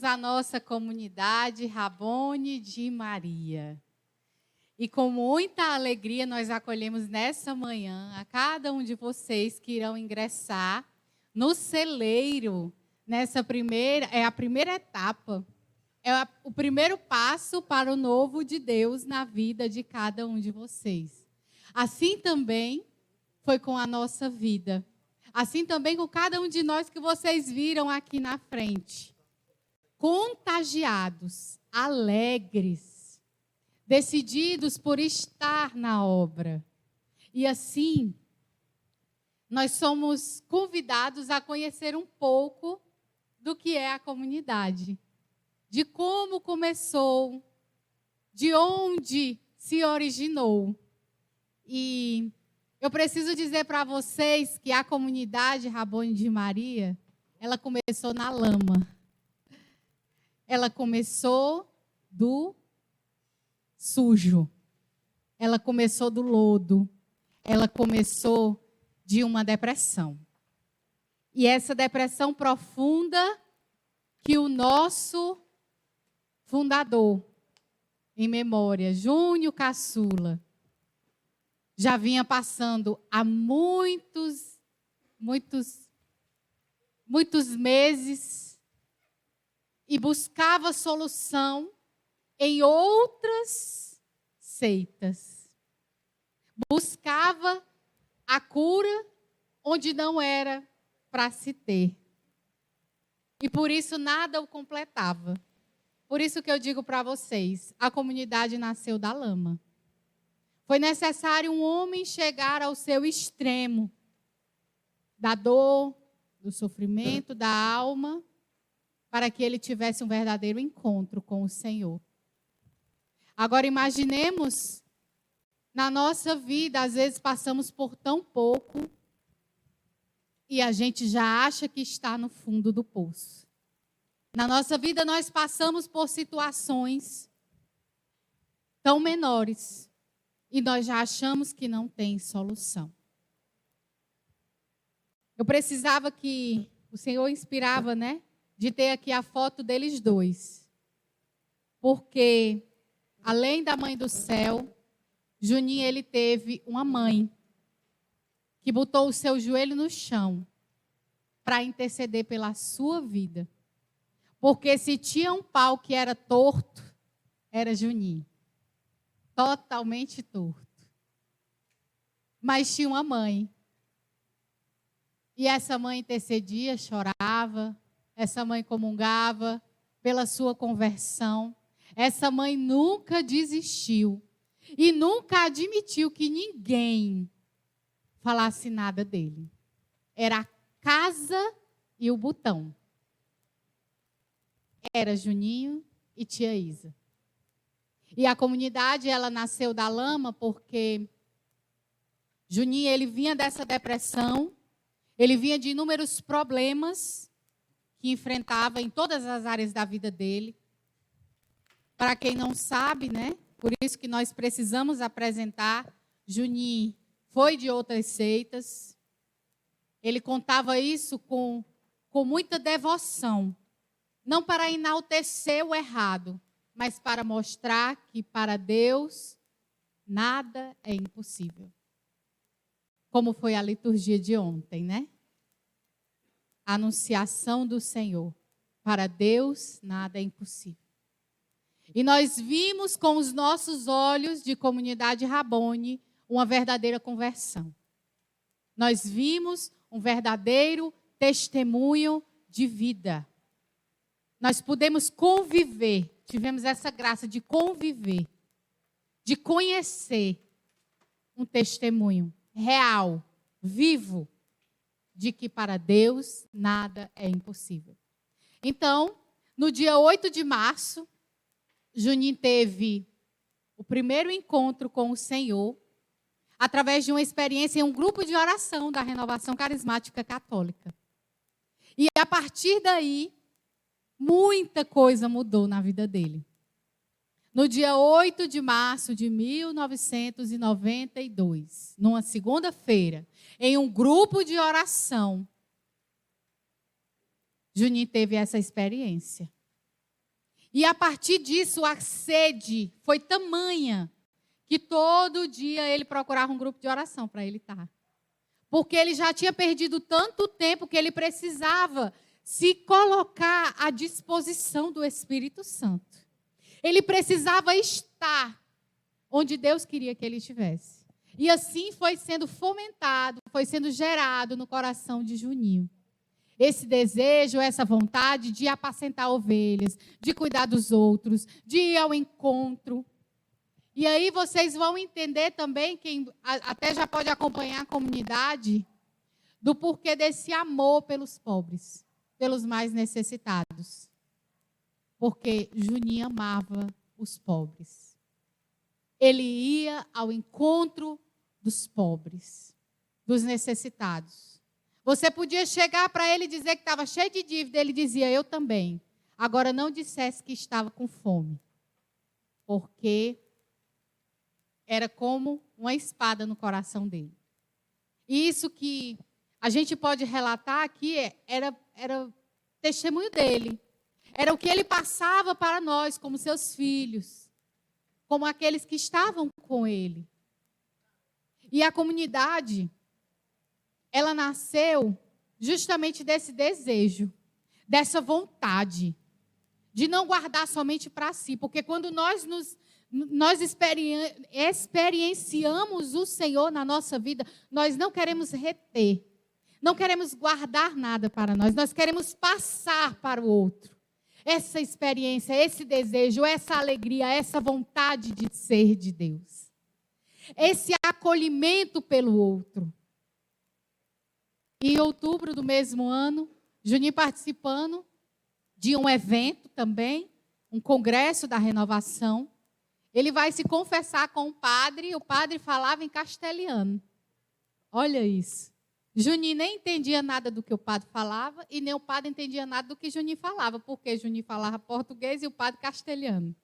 à nossa comunidade Rabone de Maria. E com muita alegria nós acolhemos nessa manhã a cada um de vocês que irão ingressar no celeiro nessa a primeira etapa. O primeiro passo para o novo de Deus na vida de cada um de vocês. Assim também foi com a nossa vida. Assim também com cada um de nós que vocês viram aqui na frente. Contagiados, alegres, decididos por estar na obra. E assim, nós somos convidados a conhecer um pouco do que é a comunidade. De como começou, de onde se originou. E eu preciso dizer para vocês que a comunidade Rabone de Maria, ela começou na lama. Ela começou do sujo. Ela começou do lodo. Ela começou de uma depressão. E essa depressão profunda que o nosso fundador, em memória, Júnior Caçula, já vinha passando há muitos meses e buscava solução em outras seitas. Buscava a cura onde não era para se ter. E por isso nada o completava. Por isso que eu digo para vocês, a comunidade nasceu da lama. Foi necessário um homem chegar ao seu extremo da dor, do sofrimento, da alma, para que ele tivesse um verdadeiro encontro com o Senhor. Agora imaginemos, na nossa vida, às vezes passamos por tão pouco e a gente já acha que está no fundo do poço. Na nossa vida nós passamos por situações tão menores e nós já achamos que não tem solução. Eu precisava que o Senhor inspirava, de ter aqui a foto deles dois. Porque, além da mãe do céu, Juninho, ele teve uma mãe que botou o seu joelho no chão para interceder pela sua vida. Porque se tinha um pau que era torto, era Juninho. Totalmente torto. Mas tinha uma mãe. E essa mãe intercedia, chorava. Essa mãe comungava pela sua conversão. Essa mãe nunca desistiu. E nunca admitiu que ninguém falasse nada dele. Era a casa e o botão. Era Juninho e tia Isa. E a comunidade, ela nasceu da lama porque Juninho, ele vinha dessa depressão, ele vinha de inúmeros problemas que enfrentava em todas as áreas da vida dele. Para quem não sabe, por isso que nós precisamos apresentar, Juninho foi de outras seitas. Ele contava isso com muita devoção. Não para enaltecer o errado, mas para mostrar que para Deus nada é impossível. Como foi a liturgia de ontem, A anunciação do Senhor. Para Deus nada é impossível. E nós vimos com os nossos olhos de comunidade Rabone uma verdadeira conversão. Nós vimos um verdadeiro testemunho de vida. Nós pudemos conviver, tivemos essa graça de conviver, de conhecer um testemunho real, vivo, de que para Deus nada é impossível. Então, no dia 8 de março, Juninho teve o primeiro encontro com o Senhor, através de uma experiência em um grupo de oração da Renovação Carismática Católica. E a partir daí, muita coisa mudou na vida dele. No dia 8 de março de 1992, numa segunda-feira, em um grupo de oração, Juninho teve essa experiência. E a partir disso, a sede foi tamanha que todo dia ele procurava um grupo de oração para ele estar. Porque ele já tinha perdido tanto tempo que ele precisava se colocar à disposição do Espírito Santo. Ele precisava estar onde Deus queria que ele estivesse. E assim foi sendo fomentado, foi sendo gerado no coração de Juninho. Esse desejo, essa vontade de apacentar ovelhas, de cuidar dos outros, de ir ao encontro. E aí vocês vão entender também, quem até já pode acompanhar a comunidade, do porquê desse amor pelos pobres, pelos mais necessitados. Porque Juninho amava os pobres. Ele ia ao encontro dos pobres, dos necessitados. Você podia chegar para ele e dizer que estava cheio de dívida, ele dizia, eu também. Agora não dissesse que estava com fome. Porque era como uma espada no coração dele. E isso que a gente pode relatar aqui era testemunho dele. Era o que ele passava para nós, como seus filhos, como aqueles que estavam com ele. E a comunidade, ela nasceu justamente desse desejo, dessa vontade de não guardar somente para si. Porque quando nós experienciamos o Senhor na nossa vida, nós não queremos reter, não queremos guardar nada para nós, nós queremos passar para o outro. Essa experiência, esse desejo, essa alegria, essa vontade de ser de Deus. Esse acolhimento pelo outro. E em outubro do mesmo ano, Juninho participando de um evento também, um congresso da renovação. Ele vai se confessar com o padre falava em castelhano. Olha isso. Juninho nem entendia nada do que o padre falava e nem o padre entendia nada do que Juninho falava, porque Juninho falava português e o padre castelhano.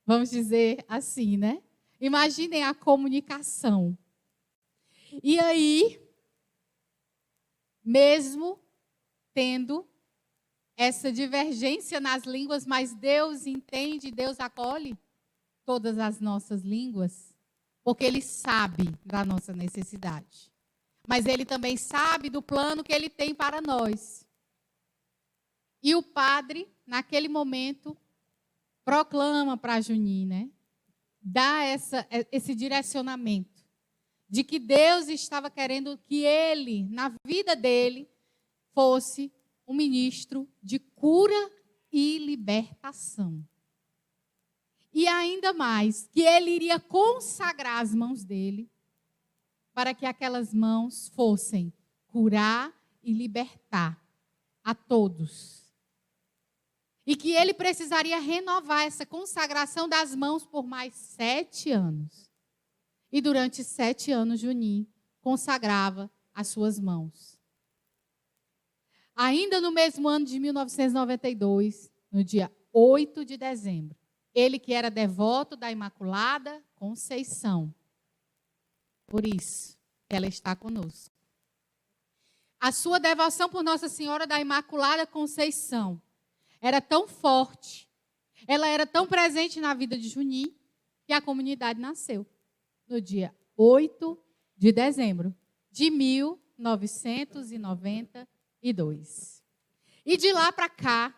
Vamos dizer assim, né? Imaginem a comunicação. E aí, mesmo tendo essa divergência nas línguas, mas Deus entende, Deus acolhe todas as nossas línguas, porque Ele sabe da nossa necessidade. Mas Ele também sabe do plano que Ele tem para nós. E o padre, naquele momento, proclama para Juninho, né? Dá esse direcionamento de que Deus estava querendo que ele, na vida dele, fosse um ministro de cura e libertação. E ainda mais, que ele iria consagrar as mãos dele para que aquelas mãos fossem curar e libertar a todos. E que ele precisaria renovar essa consagração das mãos por mais 7 anos. E durante 7 anos, Juninho consagrava as suas mãos. Ainda no mesmo ano de 1992, no dia 8 de dezembro, ele que era devoto da Imaculada Conceição. Por isso, ela está conosco. A sua devoção por Nossa Senhora da Imaculada Conceição era tão forte, ela era tão presente na vida de Juninho, que a comunidade nasceu no dia 8 de dezembro de 1992. E de lá para cá,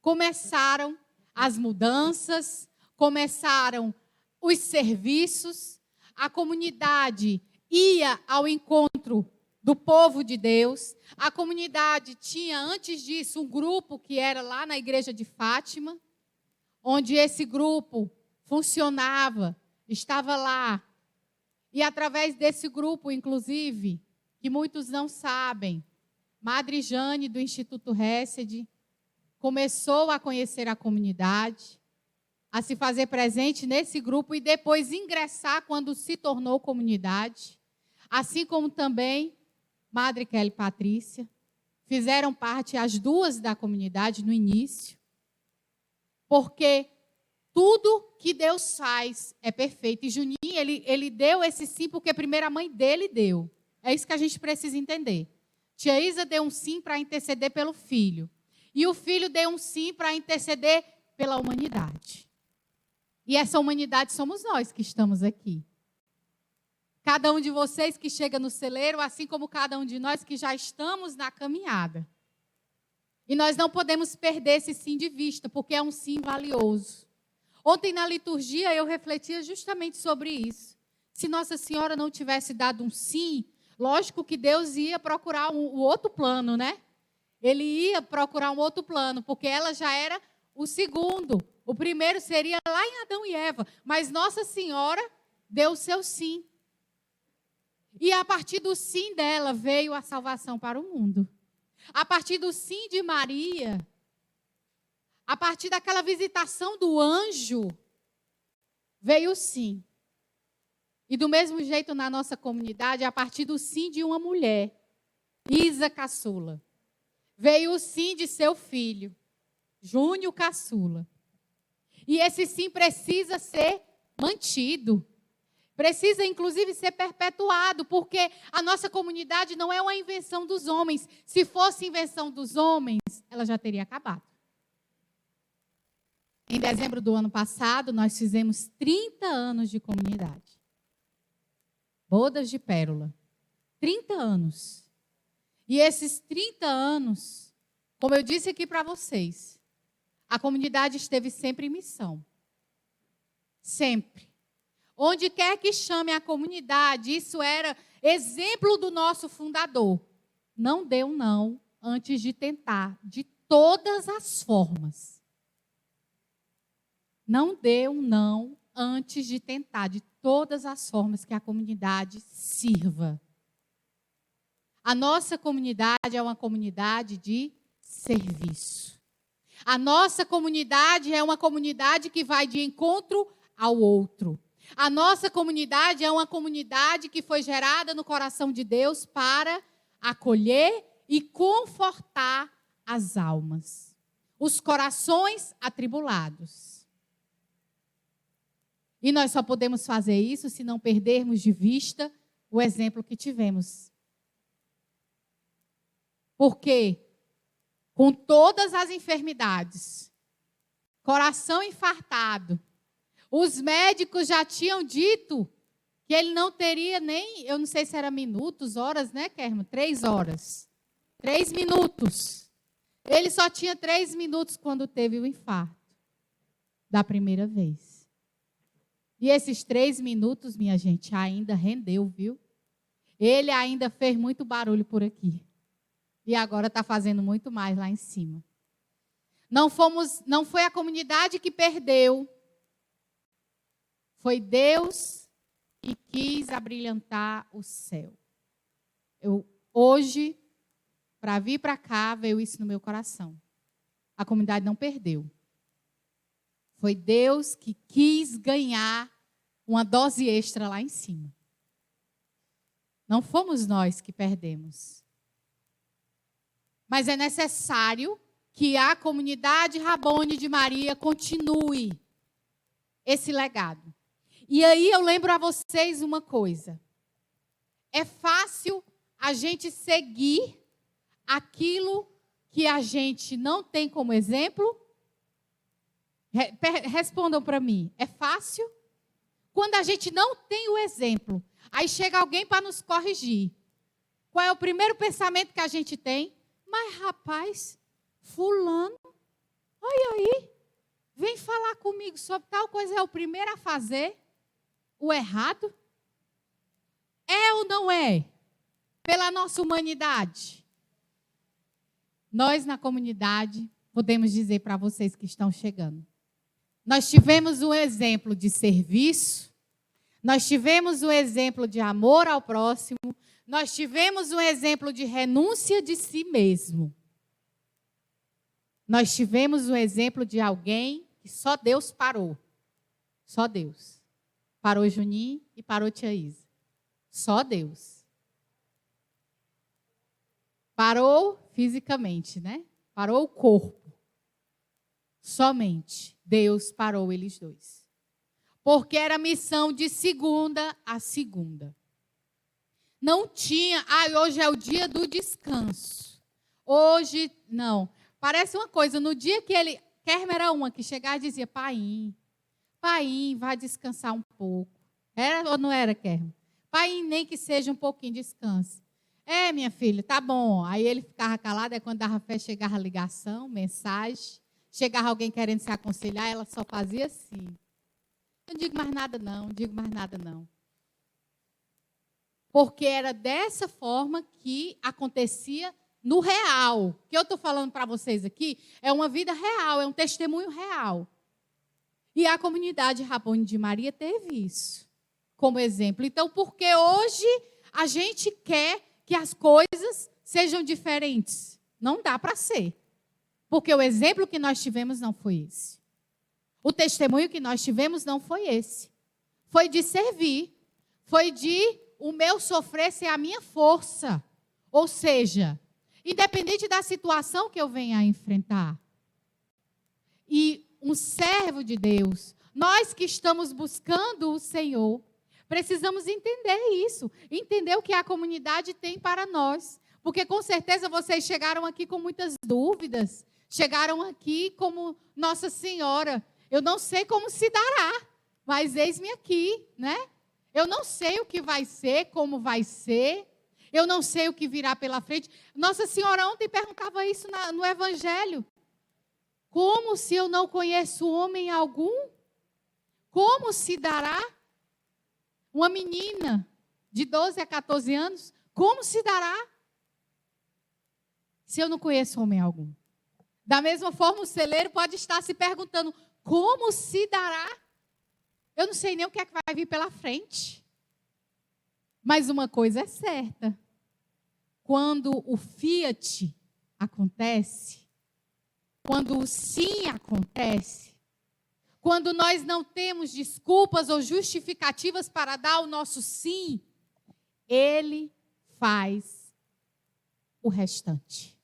começaram as mudanças, começaram os serviços, a comunidade ia ao encontro do povo de Deus. A comunidade tinha, antes disso, um grupo que era lá na igreja de Fátima, onde esse grupo funcionava, estava lá. E através desse grupo, inclusive, que muitos não sabem, Madre Jane, do Instituto Hesed, começou a conhecer a comunidade, a se fazer presente nesse grupo e depois ingressar quando se tornou comunidade. Assim como também Madre Kelly Patrícia, fizeram parte as duas da comunidade no início, porque tudo que Deus faz é perfeito. E Juninho, ele deu esse sim porque primeiro a mãe dele deu. É isso que a gente precisa entender. Tia Isa deu um sim para interceder pelo filho. E o filho deu um sim para interceder pela humanidade. E essa humanidade somos nós que estamos aqui. Cada um de vocês que chega no celeiro, assim como cada um de nós que já estamos na caminhada. E nós não podemos perder esse sim de vista, porque é um sim valioso. Ontem na liturgia eu refletia justamente sobre isso. Se Nossa Senhora não tivesse dado um sim, lógico que Deus ia procurar um outro plano, né? Ele ia procurar um outro plano, porque ela já era o segundo. O primeiro seria lá em Adão e Eva. Mas Nossa Senhora deu o seu sim. E a partir do sim dela veio a salvação para o mundo. A partir do sim de Maria, a partir daquela visitação do anjo, veio o sim. E do mesmo jeito na nossa comunidade, a partir do sim de uma mulher, Isa Caçula, veio o sim de seu filho, Júnior Caçula. E esse sim precisa ser mantido. Precisa, inclusive, ser perpetuado, porque a nossa comunidade não é uma invenção dos homens. Se fosse invenção dos homens, ela já teria acabado. Em dezembro do ano passado, nós fizemos 30 anos de comunidade. Bodas de Pérola. 30 anos. E esses 30 anos, como eu disse aqui para vocês, a comunidade esteve sempre em missão. Sempre. Onde quer que chame a comunidade, isso era exemplo do nosso fundador. Não deu não antes de tentar, de todas as formas. Não deu não antes de tentar, de todas as formas que a comunidade sirva. A nossa comunidade é uma comunidade de serviço. A nossa comunidade é uma comunidade que vai de encontro ao outro. A nossa comunidade é uma comunidade que foi gerada no coração de Deus para acolher e confortar as almas, os corações atribulados. E nós só podemos fazer isso se não perdermos de vista o exemplo que tivemos. Porque, com todas as enfermidades, coração infartado, os médicos já tinham dito que ele não teria nem, eu não sei se era minutos, horas, né, Kerma? 3 horas. 3 minutos. Ele só tinha 3 minutos quando teve o infarto. Da primeira vez. E esses 3 minutos, minha gente, ainda rendeu, viu? Ele ainda fez muito barulho por aqui. E agora está fazendo muito mais lá em cima. Não foi a comunidade que perdeu. Foi Deus que quis abrilhantar o céu. Hoje, para vir para cá, veio isso no meu coração. A comunidade não perdeu. Foi Deus que quis ganhar uma dose extra lá em cima. Não fomos nós que perdemos. Mas é necessário que a comunidade Rabone de Maria continue esse legado. E aí eu lembro a vocês uma coisa. É fácil a gente seguir aquilo que a gente não tem como exemplo? Respondam para mim. É fácil? Quando a gente não tem o exemplo, aí chega alguém para nos corrigir. Qual é o primeiro pensamento que a gente tem? Mas, rapaz, fulano, olha aí, vem falar comigo sobre tal coisa, é o primeiro a fazer o errado? É ou não é? Pela nossa humanidade. Nós, na comunidade, podemos dizer para vocês que estão chegando. Nós tivemos um exemplo de serviço, nós tivemos um exemplo de amor ao próximo, nós tivemos um exemplo de renúncia de si mesmo. Nós tivemos um exemplo de alguém que só Deus parou. Só Deus. Parou Juninho e parou Tia Isa. Só Deus. Parou fisicamente, né? Parou o corpo. Somente Deus parou eles dois. Porque era missão de segunda a segunda. Não tinha, hoje é o dia do descanso. Hoje, não. Parece uma coisa, no dia que ele Kerma era uma que chegava e dizia, pai, vai descansar um pouco. Era ou não era, Kerma? Pai, nem que seja um pouquinho, descanse. Minha filha, tá bom. Aí ele ficava calado, aí quando dava fé, chegava ligação, mensagem. Chegava alguém querendo se aconselhar, ela só fazia assim. Eu não digo mais nada não. Porque era dessa forma que acontecia no real. O que eu estou falando para vocês aqui é uma vida real, é um testemunho real. E a comunidade Rabone de Maria teve isso como exemplo. Então, porque hoje a gente quer que as coisas sejam diferentes? Não dá para ser. Porque o exemplo que nós tivemos não foi esse. O testemunho que nós tivemos não foi esse. Foi de servir. Foi de o meu sofrer ser a minha força. Ou seja, independente da situação que eu venha a enfrentar. E um servo de Deus, nós que estamos buscando o Senhor, precisamos entender isso. Entender o que a comunidade tem para nós. Porque com certeza vocês chegaram aqui com muitas dúvidas. Chegaram aqui como Nossa Senhora. Eu não sei como se dará, mas eis-me aqui, né? Eu não sei o que vai ser, como vai ser. Eu não sei o que virá pela frente. Nossa Senhora ontem perguntava isso no Evangelho. Como se eu não conheço homem algum? Como se dará? Uma menina de 12 a 14 anos, como se dará? Se eu não conheço homem algum. Da mesma forma, o celeiro pode estar se perguntando, como se dará? Eu não sei nem o que é que vai vir pela frente. Mas uma coisa é certa. Quando o fiat acontece, quando o sim acontece, quando nós não temos desculpas ou justificativas para dar o nosso sim, Ele faz o restante.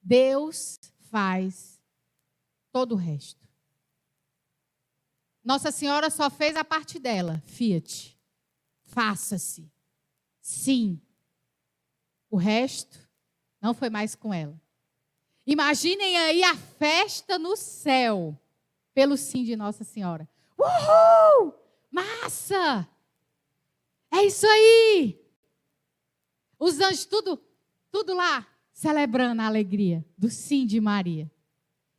Deus faz todo o resto. Nossa Senhora só fez a parte dela, fiat. Faça-se. Sim. O resto não foi mais com ela. Imaginem aí a festa no céu, pelo sim de Nossa Senhora. Uhul! Massa! É isso aí! Os anjos tudo lá, celebrando a alegria do sim de Maria.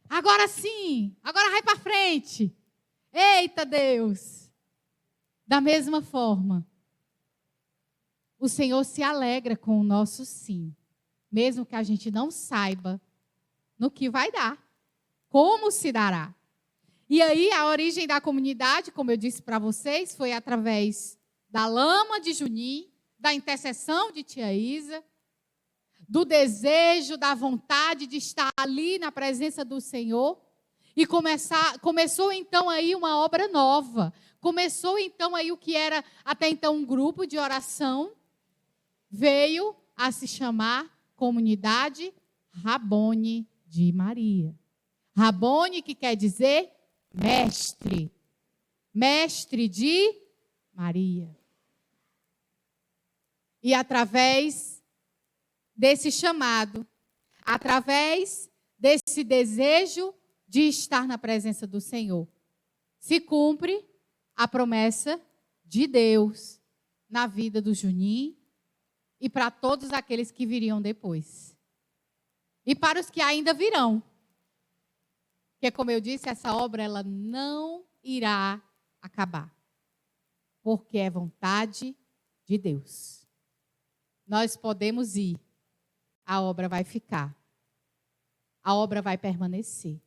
Agora sim, agora vai para frente. Eita Deus! Da mesma forma, o Senhor se alegra com o nosso sim, mesmo que a gente não saiba no que vai dar, como se dará. E aí a origem da comunidade, como eu disse para vocês, foi através da lama de Junim, da intercessão de tia Isa, do desejo, da vontade de estar ali na presença do Senhor. E começou então aí uma obra nova. Começou então aí o que era até então um grupo de oração. Veio a se chamar Comunidade Rabone de Maria. Rabone, que quer dizer mestre. Mestre de Maria. E através desse chamado, através desse desejo de estar na presença do Senhor, se cumpre a promessa de Deus na vida do Junim e para todos aqueles que viriam depois. E para os que ainda virão. Porque, como eu disse, essa obra ela não irá acabar. Porque é vontade de Deus. Nós podemos ir, a obra vai ficar. A obra vai permanecer.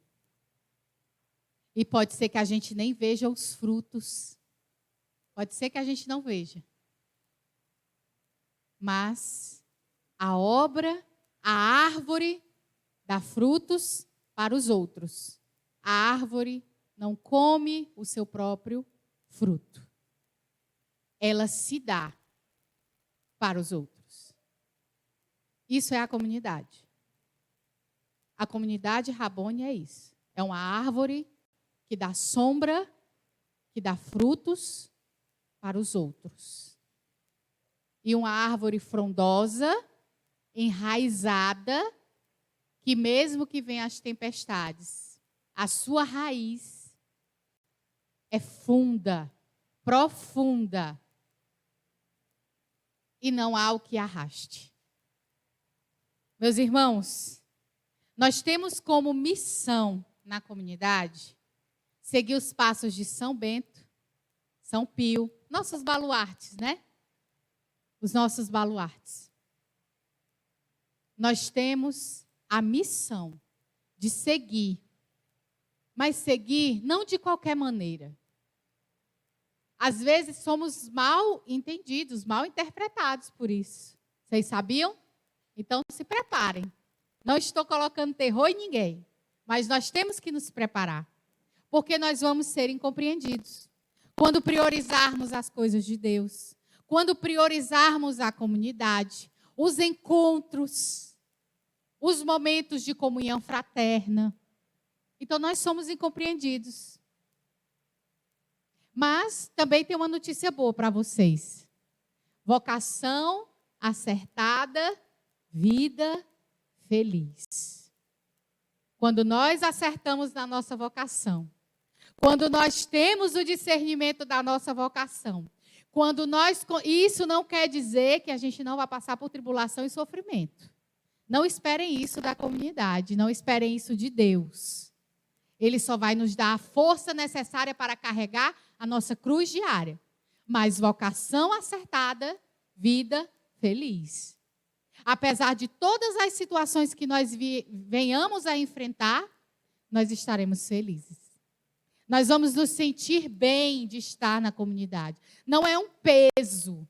E pode ser que a gente nem veja os frutos. Pode ser que a gente não veja. Mas a obra, a árvore, dá frutos para os outros. A árvore não come o seu próprio fruto. Ela se dá para os outros. Isso é a comunidade. A comunidade Rabone é isso. É uma árvore que dá sombra, que dá frutos para os outros. E uma árvore frondosa, enraizada, que mesmo que venham as tempestades, a sua raiz é funda, profunda, e não há o que arraste. Meus irmãos, nós temos como missão na comunidade seguir os passos de São Bento, São Pio, nossos baluartes, né? Os nossos baluartes. Nós temos a missão de seguir, mas seguir não de qualquer maneira. Às vezes somos mal entendidos, mal interpretados por isso. Vocês sabiam? Então se preparem. Não estou colocando terror em ninguém, mas nós temos que nos preparar, porque nós vamos ser incompreendidos. Quando priorizarmos as coisas de Deus, quando priorizarmos a comunidade, os encontros, os momentos de comunhão fraterna, então nós somos incompreendidos. Mas também tem uma notícia boa para vocês. Vocação acertada, vida feliz. Quando nós acertamos na nossa vocação, quando nós temos o discernimento da nossa vocação, isso não quer dizer que a gente não vai passar por tribulação e sofrimento. Não esperem isso da comunidade, não esperem isso de Deus. Ele só vai nos dar a força necessária para carregar a nossa cruz diária. Mas vocação acertada, vida feliz. Apesar de todas as situações que nós venhamos a enfrentar, nós estaremos felizes. Nós vamos nos sentir bem de estar na comunidade. Não é um peso,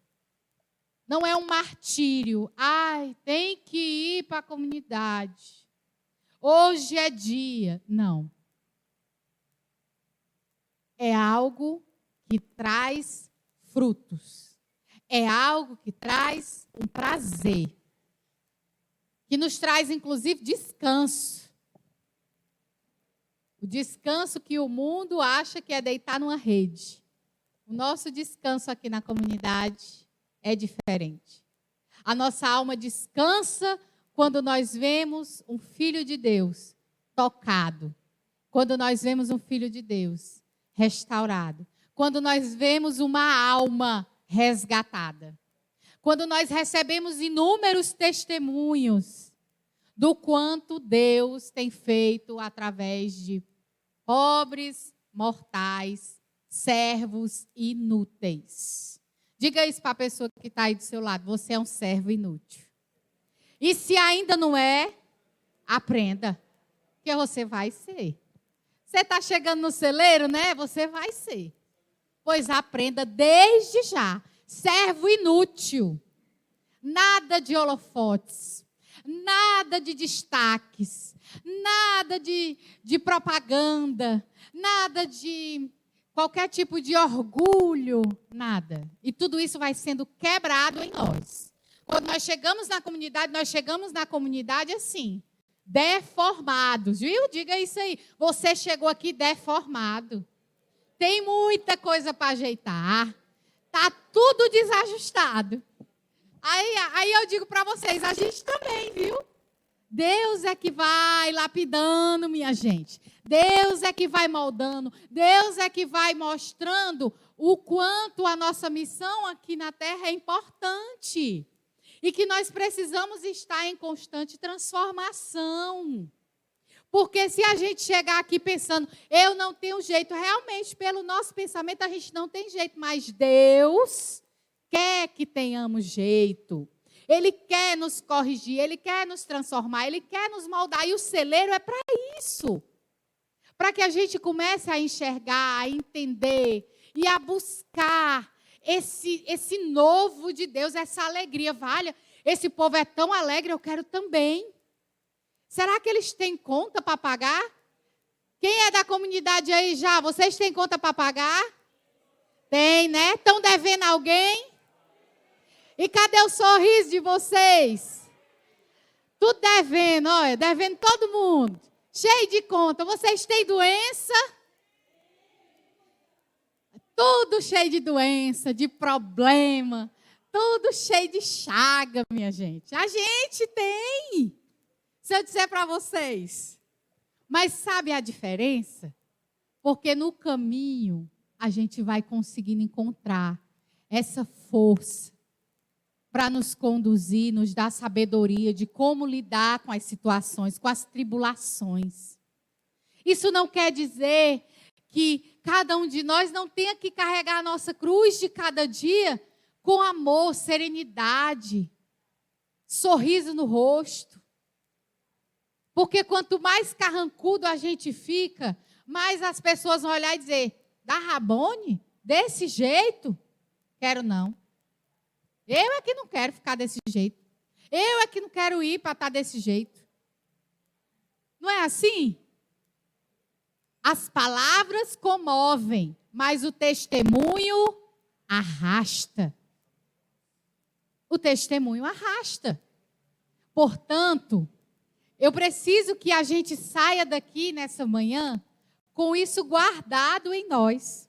não é um martírio. Ai, tem que ir para a comunidade. Hoje é dia. Não. É algo que traz frutos. É algo que traz um prazer. Que nos traz, inclusive, descanso. O descanso que o mundo acha que é deitar numa rede. O nosso descanso aqui na comunidade é diferente. A nossa alma descansa quando nós vemos um filho de Deus tocado. Quando nós vemos um filho de Deus restaurado. Quando nós vemos uma alma resgatada. Quando nós recebemos inúmeros testemunhos do quanto Deus tem feito através de pobres, mortais, servos inúteis. Diga isso para a pessoa que está aí do seu lado. Você é um servo inútil. E se ainda não é, aprenda. Que você vai ser. Você está chegando no celeiro, né? Você vai ser. Pois aprenda desde já. Servo inútil. Nada de holofotes. Nada de destaques. Nada de propaganda. Nada de qualquer tipo de orgulho. Nada. E tudo isso vai sendo quebrado em nós. Quando nós chegamos na comunidade assim, deformados, viu? Diga isso aí. Você chegou aqui deformado. Tem muita coisa para ajeitar. Está tudo desajustado. Aí eu digo para vocês, a gente também, viu? Deus é que vai lapidando, minha gente. Deus é que vai moldando. Deus é que vai mostrando o quanto a nossa missão aqui na Terra é importante. E que nós precisamos estar em constante transformação. Porque se a gente chegar aqui pensando, eu não tenho jeito, realmente, pelo nosso pensamento, a gente não tem jeito. Mas Deus quer que tenhamos jeito. Ele quer nos corrigir, Ele quer nos transformar, Ele quer nos moldar. E o celeiro é para isso. Para que a gente comece a enxergar, a entender e a buscar esse novo de Deus, essa alegria. Vale, esse povo é tão alegre, eu quero também. Será que eles têm conta para pagar? Quem é da comunidade aí já? Vocês têm conta para pagar? Tem, né? Estão devendo alguém? E cadê o sorriso de vocês? Tudo devendo, olha, devendo todo mundo. Cheio de conta. Vocês têm doença? Tudo cheio de doença, de problema. Tudo cheio de chaga, minha gente. A gente tem. Se eu disser para vocês, Mas sabe a diferença? Porque no caminho a gente vai conseguindo encontrar essa força para nos conduzir, nos dar sabedoria de como lidar com as situações, com as tribulações. Isso não quer dizer que cada um de nós não tenha que carregar a nossa cruz de cada dia com amor, serenidade, sorriso no rosto. Porque quanto mais carrancudo a gente fica, mais as pessoas vão olhar e dizer: da Rabone? Desse jeito? Quero não. Eu é que não quero ficar desse jeito. Eu é que não quero ir para estar desse jeito. Não é assim? As palavras comovem, mas o testemunho arrasta. O testemunho arrasta. Portanto, eu preciso que a gente saia daqui nessa manhã com isso guardado em nós.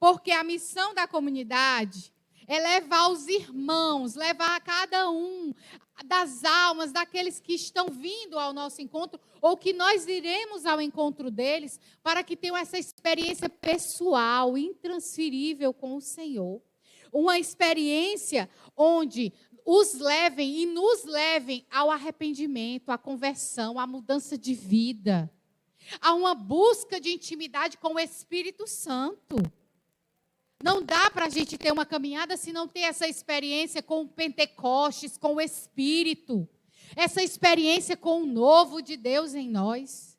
Porque a missão da comunidade é levar os irmãos, levar a cada um das almas, daqueles que estão vindo ao nosso encontro, ou que nós iremos ao encontro deles, para que tenham essa experiência pessoal, intransferível com o Senhor. Uma experiência onde os levem e nos levem ao arrependimento, à conversão, à mudança de vida, a uma busca de intimidade com o Espírito Santo. Não dá para a gente ter uma caminhada se não ter essa experiência com o Pentecostes, com o Espírito. Essa experiência com o novo de Deus em nós.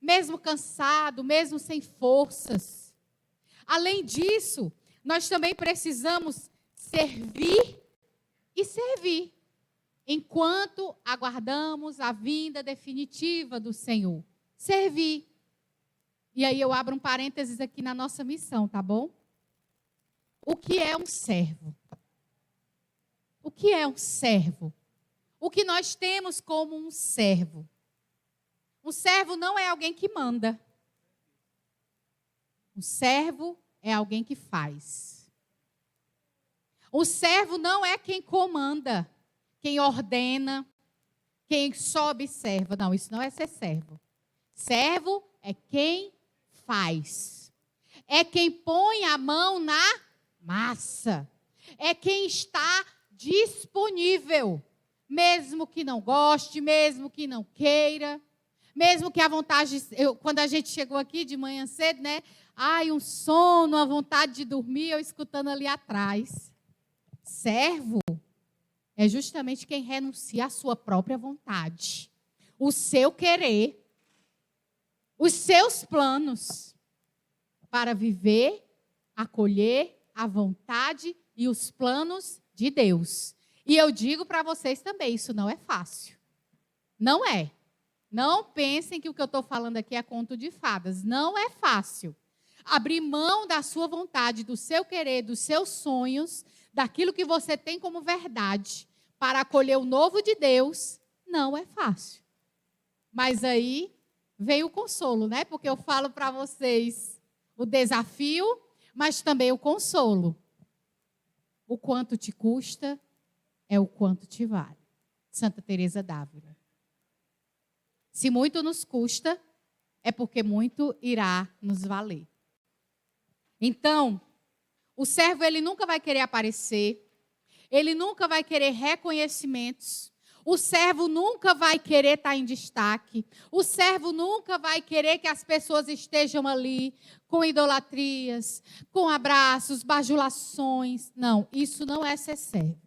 Mesmo cansado, mesmo sem forças. Além disso, nós também precisamos servir e servir. Enquanto aguardamos a vinda definitiva do Senhor. Servir. E aí eu abro um parênteses aqui na nossa missão, tá bom? O que é um servo? O que é um servo? O que nós temos como um servo? Um servo não é alguém que manda. Um servo é alguém que faz. O servo não é quem comanda, quem ordena, quem só observa. Não, isso não é ser servo. Servo é quem faz. É quem põe a mão na massa. É quem está disponível, mesmo que não goste, mesmo que não queira, mesmo que a vontade, quando a gente chegou aqui de manhã cedo, né? Ai, um sono, a vontade de dormir, eu escutando ali atrás. Servo é justamente quem renuncia à sua própria vontade, o seu querer, os seus planos para viver, acolher a vontade e os planos de Deus. E eu digo para vocês também, isso não é fácil. Não é. Não pensem que o que eu estou falando aqui é conto de fadas. Não é fácil. Abrir mão da sua vontade, do seu querer, dos seus sonhos, daquilo que você tem como verdade, para acolher o novo de Deus, não é fácil. Mas aí vem o consolo, né? Porque eu falo para vocês o desafio, mas também o consolo. O quanto te custa é o quanto te vale. Santa Teresa d'Ávila. Se muito nos custa, é porque muito irá nos valer. Então, o servo ele nunca vai querer aparecer, ele nunca vai querer reconhecimentos, o servo nunca vai querer estar em destaque, o servo nunca vai querer que as pessoas estejam ali com idolatrias, com abraços, bajulações. Não, isso não é ser servo.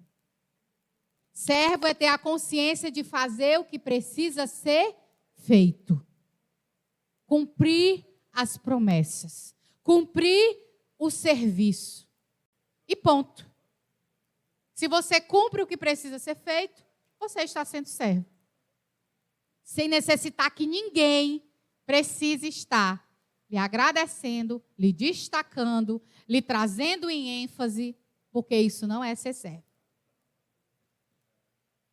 Servo é ter a consciência de fazer o que precisa ser feito. Cumprir as promessas. Cumprir o serviço. E ponto. Se você cumpre o que precisa ser feito, você está sendo servo. Sem necessitar que ninguém precise estar lhe agradecendo, lhe destacando, lhe trazendo em ênfase, porque isso não é ser servo.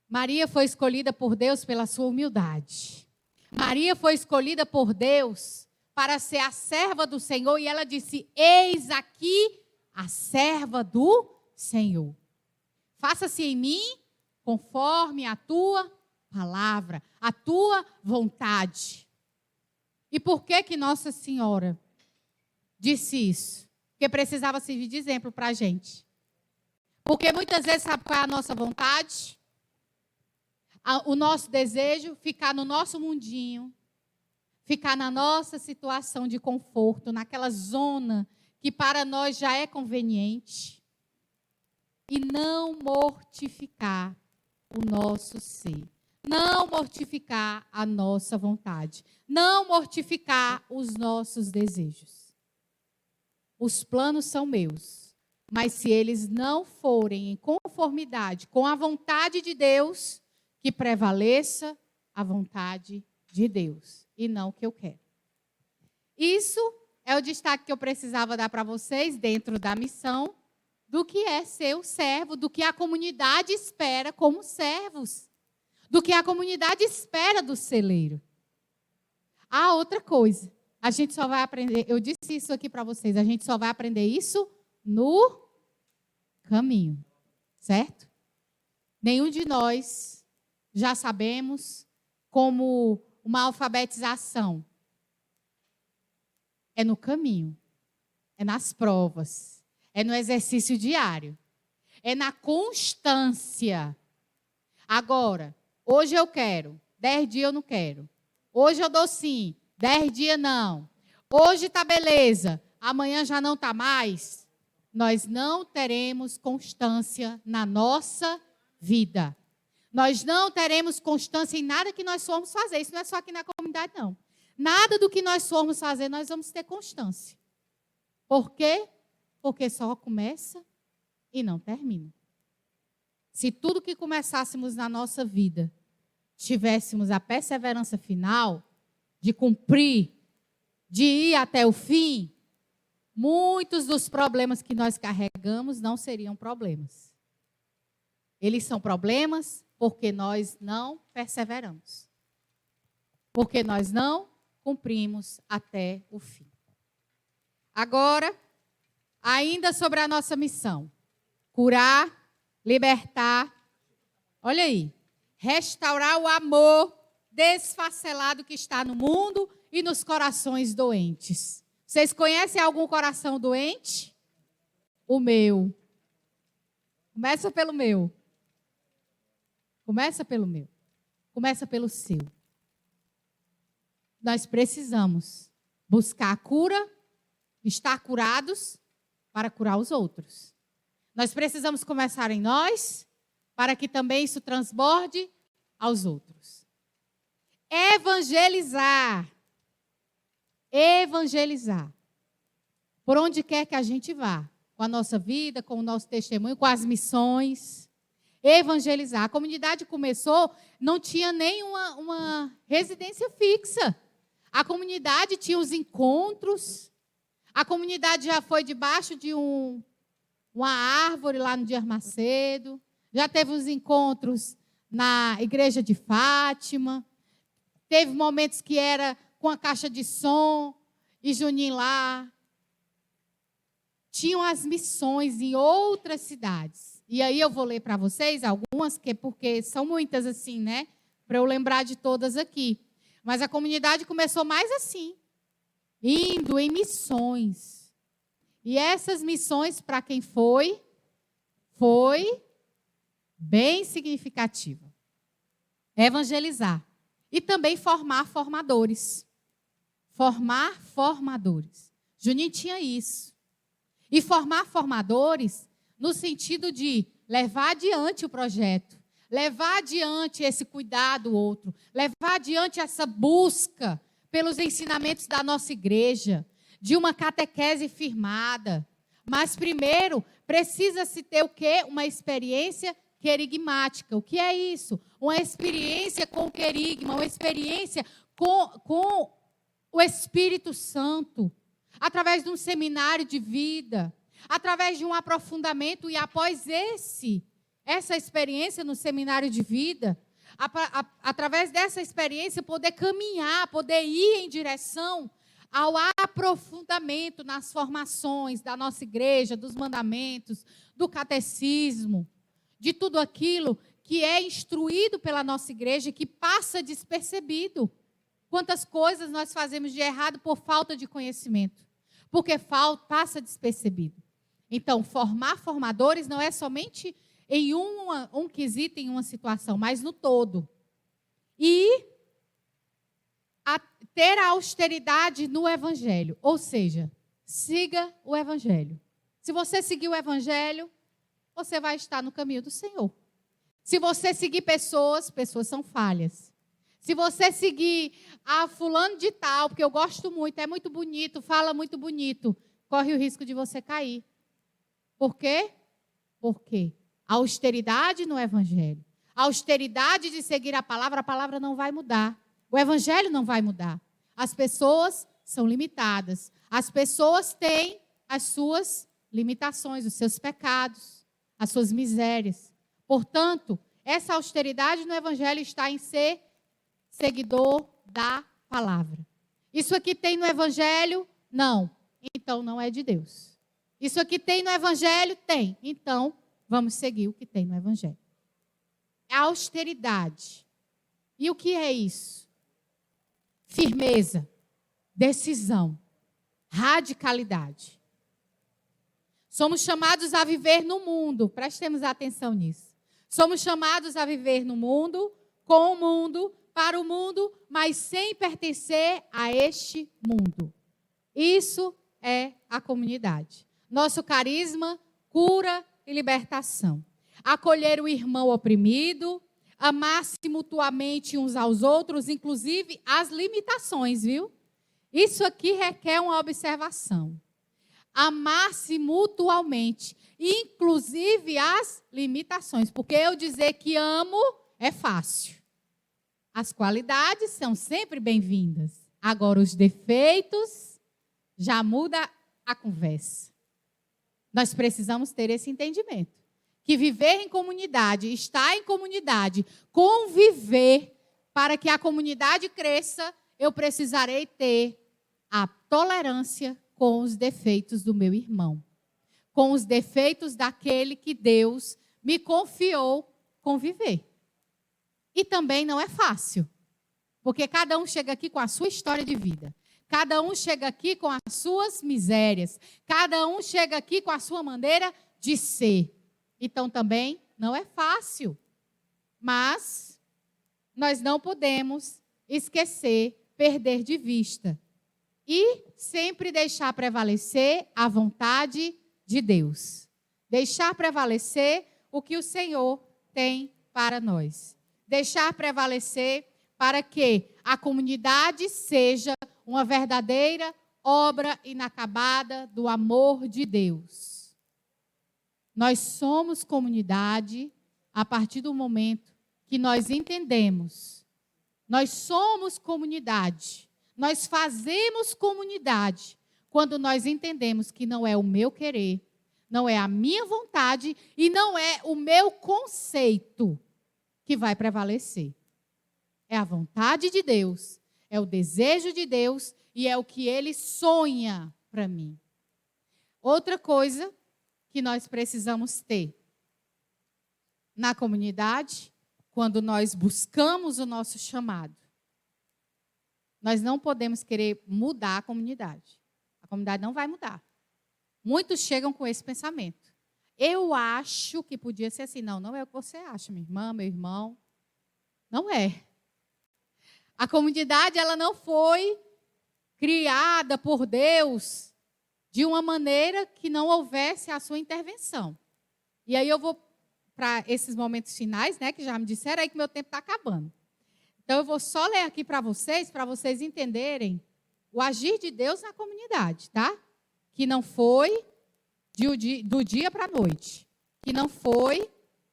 Maria foi escolhida por Deus pela sua humildade. Maria foi escolhida por Deus para ser a serva do Senhor e ela disse: eis aqui a serva do Senhor. Faça-se em mim conforme a tua palavra, a tua vontade. E por que que Nossa Senhora disse isso? Porque precisava servir de exemplo para a gente. Porque muitas vezes, sabe qual é a nossa vontade? O nosso desejo, ficar no nosso mundinho, ficar na nossa situação de conforto, naquela zona que para nós já é conveniente, e não mortificar o nosso ser, não mortificar a nossa vontade, não mortificar os nossos desejos. Os planos são meus, mas se eles não forem em conformidade com a vontade de Deus, que prevaleça a vontade de Deus e não o que eu quero. Isso é o destaque que eu precisava dar para vocês dentro da missão do que é ser o servo, do que a comunidade espera como servos, do que a comunidade espera do celeiro. Há outra coisa, a gente só vai aprender, eu disse isso aqui para vocês, a gente só vai aprender isso no caminho, certo? Nenhum de nós já sabemos como uma alfabetização. É no caminho, é nas provas, é no exercício diário, é na constância. Agora, hoje eu quero, 10 dias eu não quero. Hoje eu dou sim, 10 dias não. Hoje está beleza, amanhã já não está mais. Nós não teremos constância na nossa vida. Nós não teremos constância em nada que nós formos fazer. Isso não é só aqui na comunidade, não. Nada do que nós formos fazer, nós vamos ter constância. Por quê? Porque só começa e não termina. Se tudo que começássemos na nossa vida tivéssemos a perseverança final de cumprir, de ir até o fim, muitos dos problemas que nós carregamos não seriam problemas. Eles são problemas porque nós não perseveramos. Porque nós não cumprimos até o fim. Agora, ainda sobre a nossa missão. Curar, libertar, olha aí, restaurar o amor desfacelado que está no mundo e nos corações doentes. Vocês conhecem algum coração doente? O meu. Começa pelo meu. Começa pelo meu. Começa pelo seu. Nós precisamos buscar a cura, estar curados para curar os outros. Nós precisamos começar em nós para que também isso transborde aos outros. Evangelizar. Evangelizar. Por onde quer que a gente vá, com a nossa vida, com o nosso testemunho, com as missões. Evangelizar. A comunidade começou, não tinha nem uma residência fixa. A comunidade tinha os encontros. A comunidade já foi debaixo de uma árvore lá no Dias Macedo. Já teve os encontros na igreja de Fátima. Teve momentos que era com a caixa de som e Juninho lá. Tinham as missões em outras cidades. E aí eu vou ler para vocês algumas, porque são muitas assim, né? Para eu lembrar de todas aqui. Mas a comunidade começou mais assim, indo em missões. E essas missões, para quem foi bem significativa. Evangelizar. E também formar formadores. Formar formadores. Juninho tinha isso. E formar formadores no sentido de levar adiante o projeto, levar adiante esse cuidado do outro, levar adiante essa busca pelos ensinamentos da nossa igreja, de uma catequese firmada. Mas primeiro precisa-se ter o quê? Uma experiência querigmática. O que é isso? Uma experiência com o querigma, uma experiência com o Espírito Santo, através de um seminário de vida, através de um aprofundamento, e após essa experiência no seminário de vida, através dessa experiência, poder caminhar, poder ir em direção ao aprofundamento nas formações da nossa igreja, dos mandamentos, do catecismo, de tudo aquilo que é instruído pela nossa igreja, que passa despercebido Quantas coisas nós fazemos de errado por falta de conhecimento, porque passa despercebido. Então, formar formadores não é somente em um quesito, em uma situação, mas no todo. E ter a austeridade no Evangelho, ou seja, siga o Evangelho. Se você seguir o Evangelho, você vai estar no caminho do Senhor. Se você seguir pessoas são falhas. Se você seguir fulano de tal, porque eu gosto muito, é muito bonito, fala muito bonito, corre o risco de você cair. Por quê? Porque a austeridade no Evangelho, a austeridade de seguir a palavra não vai mudar. O Evangelho não vai mudar. As pessoas são limitadas. As pessoas têm as suas limitações, os seus pecados, as suas misérias. Portanto, essa austeridade no Evangelho está em ser seguidor da palavra. Isso aqui tem no Evangelho? Não. Então não é de Deus. Isso aqui tem no Evangelho? Tem. Então vamos seguir o que tem no Evangelho. É a austeridade. E o que é isso? Firmeza, decisão, radicalidade. Somos chamados a viver no mundo, prestemos atenção nisso. Somos chamados a viver no mundo, com o mundo, para o mundo, mas sem pertencer a este mundo. Isso é a comunidade. Nosso carisma, cura e libertação. Acolher o irmão oprimido, amar-se mutuamente uns aos outros, inclusive as limitações, viu? Isso aqui requer uma observação. Amar-se mutuamente, inclusive as limitações. Porque eu dizer que amo é fácil. As qualidades são sempre bem-vindas. Agora, os defeitos já muda a conversa. Nós precisamos ter esse entendimento. Que viver em comunidade, estar em comunidade, conviver, para que a comunidade cresça, eu precisarei ter a tolerância com os defeitos do meu irmão, com os defeitos daquele que Deus me confiou conviver. E também não é fácil, porque cada um chega aqui com a sua história de vida, cada um chega aqui com as suas misérias, cada um chega aqui com a sua maneira de ser. Então, também não é fácil. Mas nós não podemos esquecer, perder de vista. E sempre deixar prevalecer a vontade de Deus. Deixar prevalecer o que o Senhor tem para nós. Deixar prevalecer para que a comunidade seja uma verdadeira obra inacabada do amor de Deus. Nós somos comunidade a partir do momento que nós entendemos. Nós somos comunidade. Nós fazemos comunidade quando nós entendemos que não é o meu querer, não é a minha vontade e não é o meu conceito que vai prevalecer. É a vontade de Deus, é o desejo de Deus e é o que Ele sonha para mim. Outra coisa que nós precisamos ter na comunidade, quando nós buscamos o nosso chamado. Nós não podemos querer mudar a comunidade. A comunidade não vai mudar. Muitos chegam com esse pensamento. Eu acho que podia ser assim. Não, não é o que você acha, minha irmã, meu irmão. Não é. A comunidade, ela não foi criada por Deus de uma maneira que não houvesse a sua intervenção. E aí eu vou para esses momentos finais, né, que já me disseram aí que meu tempo está acabando. Então eu vou só ler aqui para vocês entenderem o agir de Deus na comunidade, tá? Que não foi do dia para a noite. Que não foi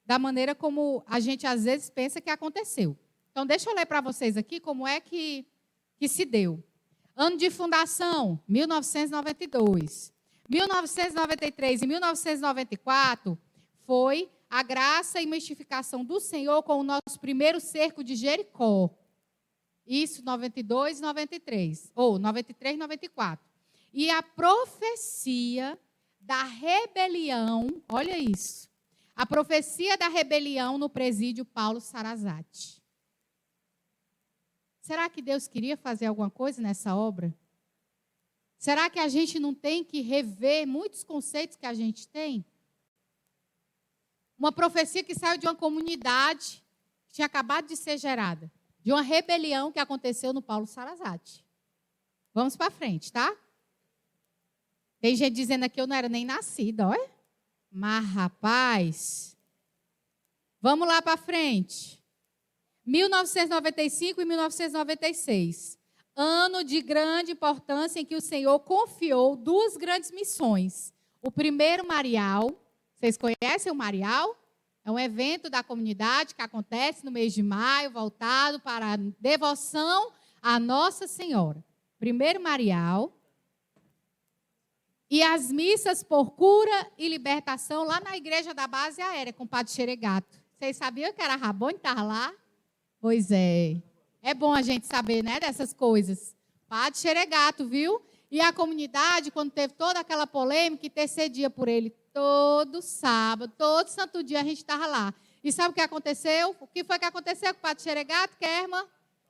da maneira como a gente às vezes pensa que aconteceu. Então deixa eu ler para vocês aqui como é que se deu. Ano de fundação, 1992. 1993 e 1994 foi a graça e mistificação do Senhor com o nosso primeiro cerco de Jericó. Isso, 92 e 93. Ou 93 e 94. E a profecia da rebelião, olha isso. A profecia da rebelião no presídio Paulo Sarazate. Será que Deus queria fazer alguma coisa nessa obra? Será que a gente não tem que rever muitos conceitos que a gente tem? Uma profecia que saiu de uma comunidade que tinha acabado de ser gerada, de uma rebelião que aconteceu no Paulo Sarazate. Vamos para frente, tá? Tem gente dizendo aqui que eu não era nem nascida, olha. Mas, rapaz, vamos lá para frente. 1995 e 1996. Ano de grande importância em que o Senhor confiou duas grandes missões. O primeiro, Marial. Vocês conhecem o Marial? É um evento da comunidade que acontece no mês de maio, voltado para a devoção à Nossa Senhora. Primeiro, Marial. E as missas por cura e libertação lá na igreja da base aérea, com o Padre Xeregato. Vocês sabiam que era Rabone que estava lá? Pois é. É bom a gente saber, né, dessas coisas. Padre Xeregato, viu? E a comunidade, quando teve toda aquela polêmica, intercedia por ele todo sábado, todo santo dia a gente estava lá. E sabe o que aconteceu? O que foi que aconteceu com o Padre Xeregato, Kerma?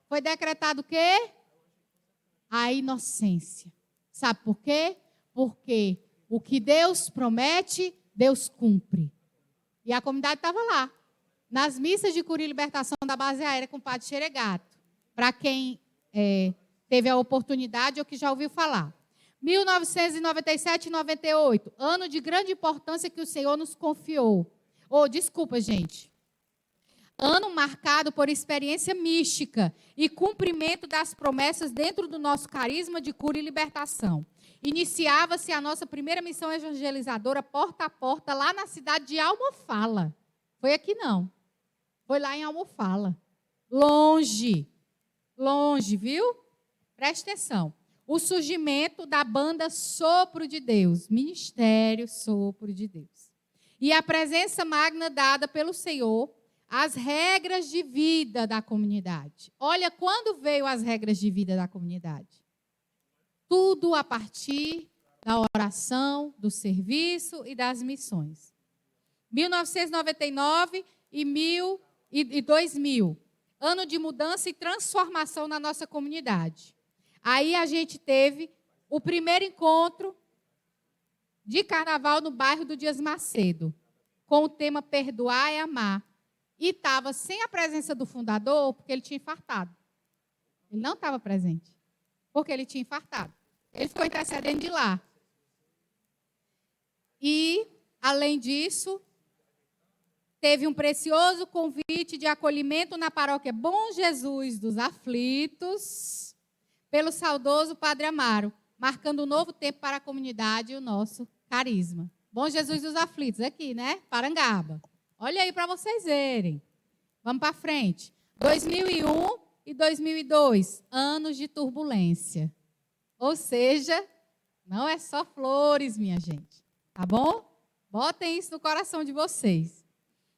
Foi decretado o quê? A inocência. Sabe por quê? Porque o que Deus promete, Deus cumpre. E a comunidade estava lá, nas missas de cura e libertação da base aérea com o Padre Xeregato. Para quem teve a oportunidade ou que já ouviu falar. 1997 e 98, ano de grande importância que o Senhor nos confiou. Desculpa, gente. Ano marcado por experiência mística e cumprimento das promessas dentro do nosso carisma de cura e libertação. Iniciava-se a nossa primeira missão evangelizadora porta a porta lá na cidade de Almofala. Foi aqui não. Foi lá em Almofala. Longe, viu? Preste atenção. O surgimento da banda Sopro de Deus, Ministério Sopro de Deus. E a presença magna dada pelo Senhor, as regras de vida da comunidade. Olha, quando veio as regras de vida da comunidade? Tudo a partir da oração, do serviço e das missões. 1999 e 2000. Ano de mudança e transformação na nossa comunidade. Aí a gente teve o primeiro encontro de carnaval no bairro do Dias Macedo, com o tema Perdoar e Amar. E estava sem a presença do fundador, porque ele tinha infartado. Ele não estava presente, porque ele tinha infartado. Ele ficou intercedendo de lá. E, além disso, teve um precioso convite de acolhimento na paróquia Bom Jesus dos Aflitos, pelo saudoso Padre Amaro, marcando um novo tempo para a comunidade e o nosso carisma. Bom Jesus dos Aflitos, aqui, né? Parangaba. Olha aí para vocês verem. Vamos para frente. 2001 e 2002, anos de turbulência. Ou seja, não é só flores, minha gente. Tá bom? Botem isso no coração de vocês.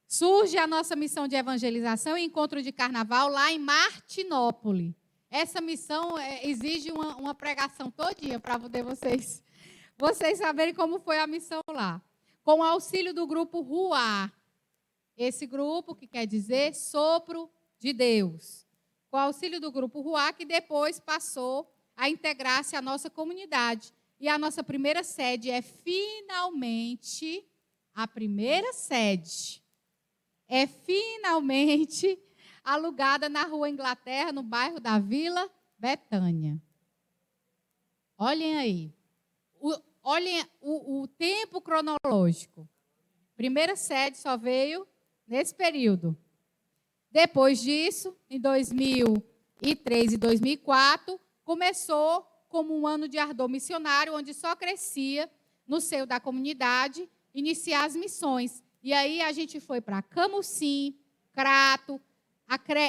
Surge a nossa missão de evangelização e encontro de carnaval lá em Martinópole. Essa missão exige uma pregação todinha para poder vocês saberem como foi a missão lá. Com o auxílio do grupo Ruá. Esse grupo que quer dizer Sopro de Deus. Com o auxílio do grupo Ruá, que depois passou a integrar-se à nossa comunidade. E a nossa primeira sede é finalmente a primeira sede. É finalmente alugada na Rua Inglaterra, no bairro da Vila Betânia. Olhem aí. Olhem o tempo cronológico. Primeira sede só veio nesse período. Depois disso, em 2003 e 2004, começou como um ano de ardor missionário, onde só crescia no seio da comunidade, iniciar as missões. E aí a gente foi para Camusim, Crato,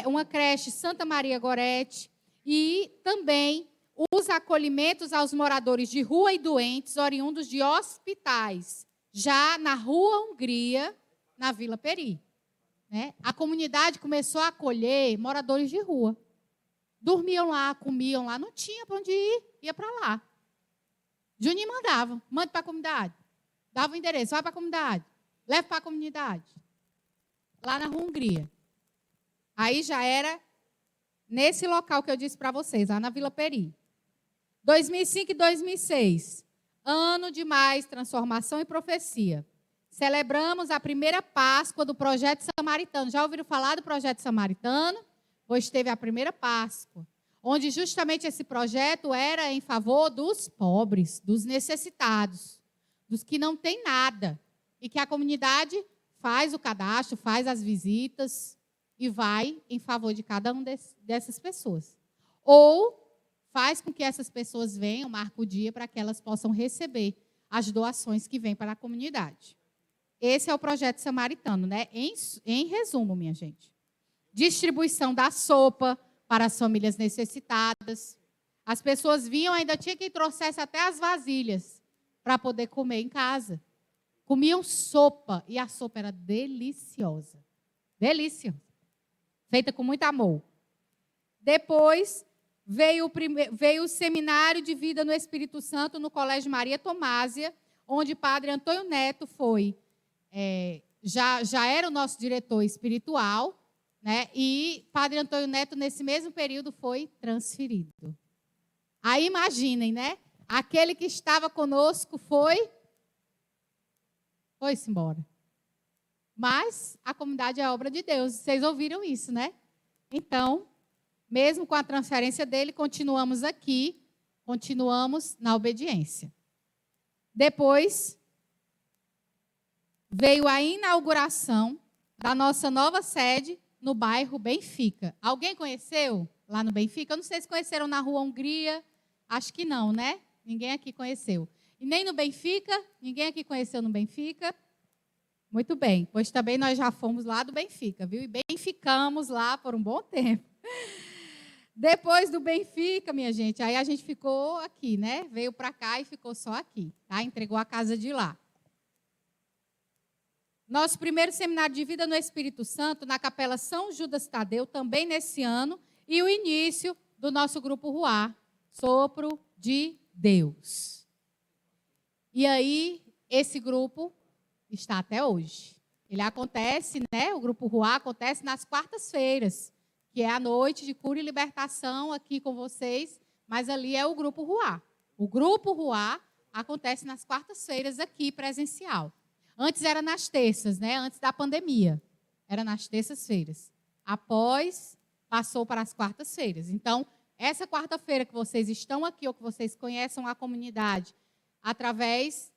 uma creche Santa Maria Gorete, e também os acolhimentos aos moradores de rua e doentes, oriundos de hospitais, já na Rua Hungria, na Vila Peri. Né? A comunidade começou a acolher moradores de rua. Dormiam lá, comiam lá, não tinha para onde ir, ia para lá. Juninho mandava, mande para a comunidade. Dava o endereço, vai para a comunidade, leve para a comunidade. Lá na Rua Hungria. Aí já era nesse local que eu disse para vocês, lá na Vila Peri. 2005 e 2006, ano de mais transformação e profecia. Celebramos a primeira Páscoa do Projeto Samaritano. Já ouviram falar do Projeto Samaritano? Pois teve a primeira Páscoa, onde justamente esse projeto era em favor dos pobres, dos necessitados, dos que não têm nada. E que a comunidade faz o cadastro, faz as visitas e vai em favor de cada uma dessas pessoas. Ou faz com que essas pessoas venham, marca o dia para que elas possam receber as doações que vêm para a comunidade. Esse é o Projeto Samaritano, né? Em resumo, minha gente. Distribuição da sopa para as famílias necessitadas. As pessoas vinham, ainda tinha quem trouxesse até as vasilhas para poder comer em casa. Comiam sopa e a sopa era deliciosa. Deliciosa. Feita com muito amor. Depois veio o Seminário de Vida no Espírito Santo no Colégio Maria Tomásia, onde Padre Antônio Neto foi, já era o nosso diretor espiritual, né? E Padre Antônio Neto, nesse mesmo período, foi transferido. Aí imaginem, né? Aquele que estava conosco foi-se embora. Mas a comunidade é obra de Deus. Vocês ouviram isso, né? Então, mesmo com a transferência dele, continuamos aqui, continuamos na obediência. Depois, veio a inauguração da nossa nova sede no bairro Benfica. Alguém conheceu lá no Benfica? Eu não sei se conheceram na Rua Hungria. Acho que não, né? Ninguém aqui conheceu. E nem no Benfica? Ninguém aqui conheceu no Benfica? Muito bem, pois também nós já fomos lá do Benfica, viu? E bem ficamos lá por um bom tempo. Depois do Benfica, minha gente, aí a gente ficou aqui, né? Veio para cá e ficou só aqui, tá? Entregou a casa de lá. Nosso primeiro seminário de vida no Espírito Santo, na Capela São Judas Tadeu, também nesse ano, e o início do nosso grupo Ruá, Sopro de Deus. E aí, esse grupo está até hoje. Ele acontece, né? O grupo Ruá acontece nas quartas-feiras, que é a noite de cura e libertação aqui com vocês, mas ali é o grupo Ruá. O grupo Ruá acontece nas quartas-feiras aqui, presencial. Antes era nas terças, né? Antes da pandemia. Era nas terças-feiras. Após, passou para as quartas-feiras. Então, essa quarta-feira que vocês estão aqui, ou que vocês conheçam a comunidade, através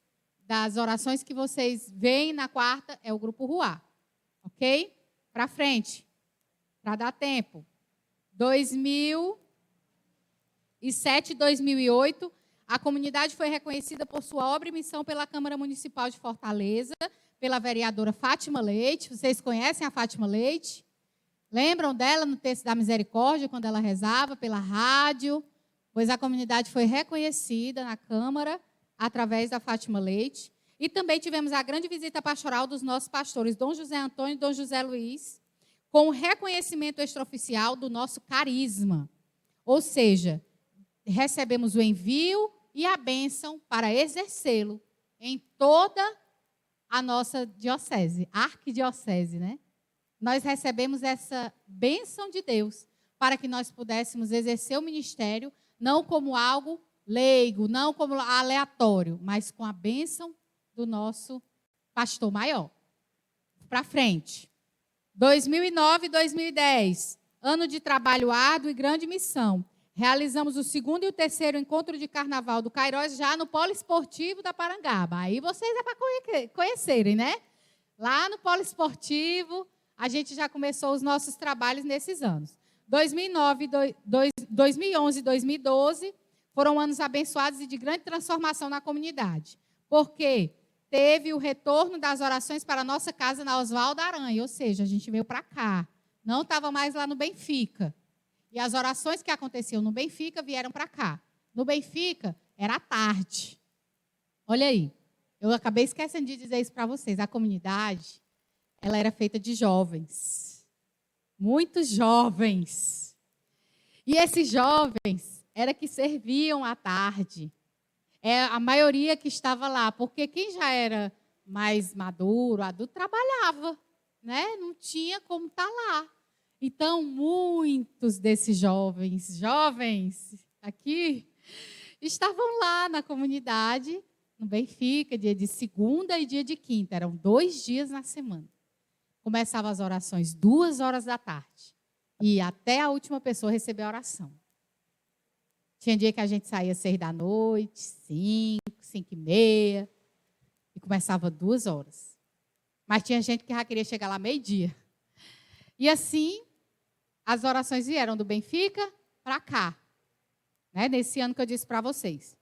das orações que vocês veem na quarta, é o grupo Ruá. Ok? Para frente. Para dar tempo. 2007 e 2008, a comunidade foi reconhecida por sua obra e missão pela Câmara Municipal de Fortaleza, pela vereadora Fátima Leite. Vocês conhecem a Fátima Leite? Lembram dela no Terço da Misericórdia, quando ela rezava pela rádio? Pois a comunidade foi reconhecida na Câmara através da Fátima Leite. E também tivemos a grande visita pastoral dos nossos pastores, Dom José Antônio e Dom José Luiz, com o reconhecimento extraoficial do nosso carisma. Ou seja, recebemos o envio e a bênção para exercê-lo em toda a nossa diocese, arquidiocese, né? Nós recebemos essa bênção de Deus para que nós pudéssemos exercer o ministério não como algo leigo, não como aleatório, mas com a bênção do nosso pastor maior. Para frente. 2009 e 2010, ano de trabalho árduo e grande missão. Realizamos o segundo e o terceiro encontro de carnaval do Cairós já no Polo Esportivo da Parangaba. Aí vocês é para conhecerem, né? Lá no Polo Esportivo, a gente já começou os nossos trabalhos nesses anos. 2011 e 2012 foram anos abençoados e de grande transformação na comunidade. Porque teve o retorno das orações para a nossa casa na Oswaldo Aranha, ou seja, a gente veio para cá. Não estava mais lá no Benfica. E as orações que aconteciam no Benfica vieram para cá. No Benfica, era à tarde. Olha aí, eu acabei esquecendo de dizer isso para vocês. A comunidade, ela era feita de jovens. Muitos jovens. E esses jovens era que serviam à tarde. A maioria que estava lá, porque quem já era mais maduro, adulto, trabalhava, né? Não tinha como estar lá. Então, muitos desses jovens aqui, estavam lá na comunidade, no Benfica, dia de segunda e dia de quinta. Eram 2 dias na semana. Começavam as orações 2 horas da tarde. E até a última pessoa receber a oração. Tinha dia que a gente saía 6 da noite, 5, 5 e meia. E começava 2 horas. Mas tinha gente que já queria chegar lá meio-dia. E assim, as orações vieram do Benfica para cá. Né? Nesse ano que eu disse para vocês.